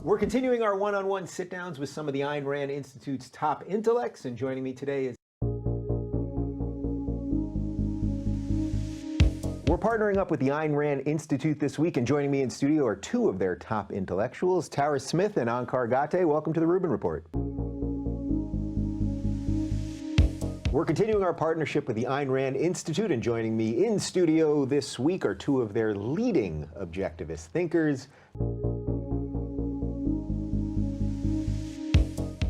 We're continuing our one-on-one sit-downs with some of the Ayn Rand Institute's top intellects, and joining me today is... We're partnering up with the Ayn Rand Institute this week, and joining me in studio are two of their top intellectuals, Tara Smith and Ankar Gate. Welcome to the Rubin Report. We're continuing our partnership with the Ayn Rand Institute, and joining me in studio this week are two of their leading objectivist thinkers.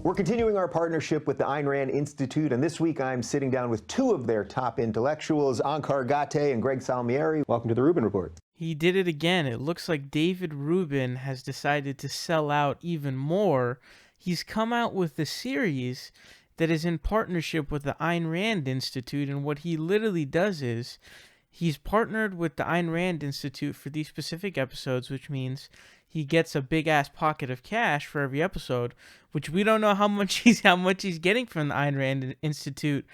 We're continuing our partnership with the Ayn Rand Institute, and this week I'm sitting down with two of their top intellectuals, Ankar Gate and Greg Salmieri. Welcome to the Rubin Report. He did it again. It looks like David Rubin has decided to sell out even more. He's come out with a series that is in partnership with the Ayn Rand Institute, and what he literally does is he's partnered with the Ayn Rand Institute for these specific episodes, which means he gets a big ass pocket of cash for every episode, which we don't know how much he's getting from the Ayn Rand Institute,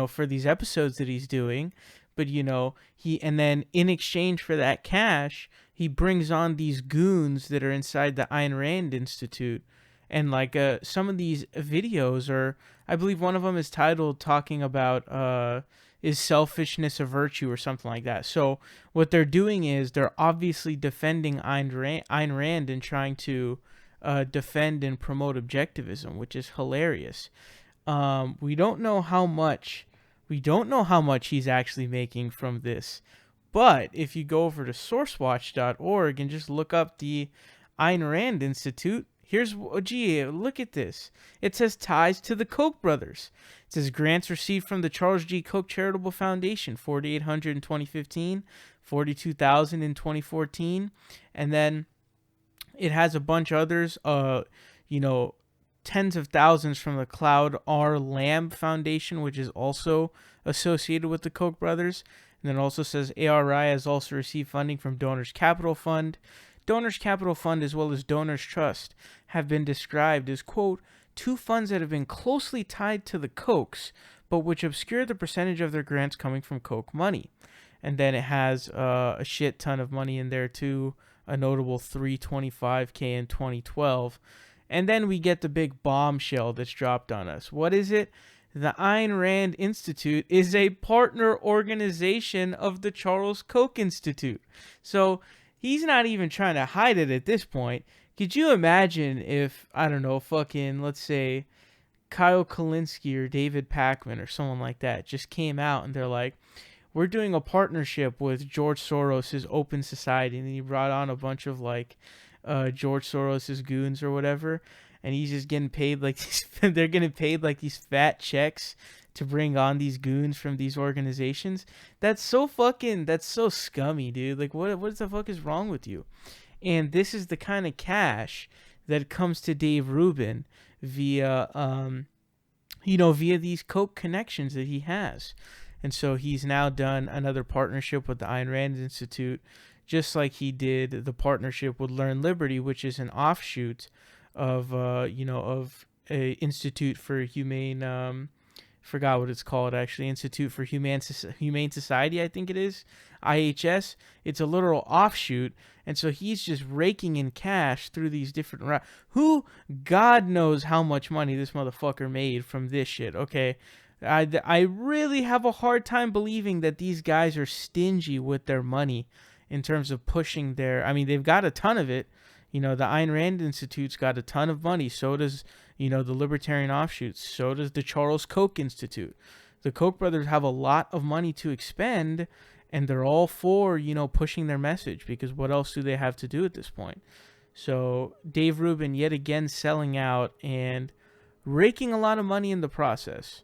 for these episodes that he's doing. But and then in exchange for that cash, he brings on these goons that are inside the Ayn Rand Institute. And some of these videos are, I believe one of them is titled talking about is selfishness a virtue or something like that. So what they're doing is they're obviously defending Ayn Rand and trying to defend and promote objectivism, which is hilarious. We don't know how much he's actually making from this. But if you go over to sourcewatch.org and just look up the Ayn Rand Institute, look at this. It says ties to the Koch brothers. It says grants received from the Charles G. Koch Charitable Foundation, $4,800 in 2015, $42,000 in 2014, and then it has a bunch of others. Tens of thousands from the Cloud R. Lamb Foundation, which is also associated with the Koch brothers. And then it also says ARI has also received funding from Donors Capital Fund. Donors Capital Fund as well as Donors Trust have been described as, quote, two funds that have been closely tied to the Kochs, but which obscure the percentage of their grants coming from Koch money. And then it has a shit ton of money in there too, a notable $325K in 2012. And then we get the big bombshell that's dropped on us. What is it? The Ayn Rand Institute is a partner organization of the Charles Koch Institute. So he's not even trying to hide it at this point. Could you imagine if, let's say Kyle Kalinske or David Pakman or someone like that just came out and they're like, we're doing a partnership with George Soros' Open Society, and he brought on a bunch of George Soros' goons or whatever, and he's just getting paid they're getting paid these fat checks to bring on these goons from these organizations. That's so scummy, dude. What the fuck is wrong with you? And this is the kind of cash that comes to Dave Rubin via these Koch connections that he has. And so he's now done another partnership with the Ayn Rand Institute, just like he did the partnership with Learn Liberty, which is an offshoot of a Institute for Humane, forgot what it's called actually, Institute for Humane Society, I think it is, IHS. It's a literal offshoot, and so he's just raking in cash through these different God knows how much money this motherfucker made from this shit, okay? I really have a hard time believing that these guys are stingy with their money in terms of pushing they've got a ton of it. The Ayn Rand Institute's got a ton of money. So does, the libertarian offshoots. So does the Charles Koch Institute. The Koch brothers have a lot of money to expend, and they're all for, pushing their message, because what else do they have to do at this point? So Dave Rubin yet again selling out and raking a lot of money in the process.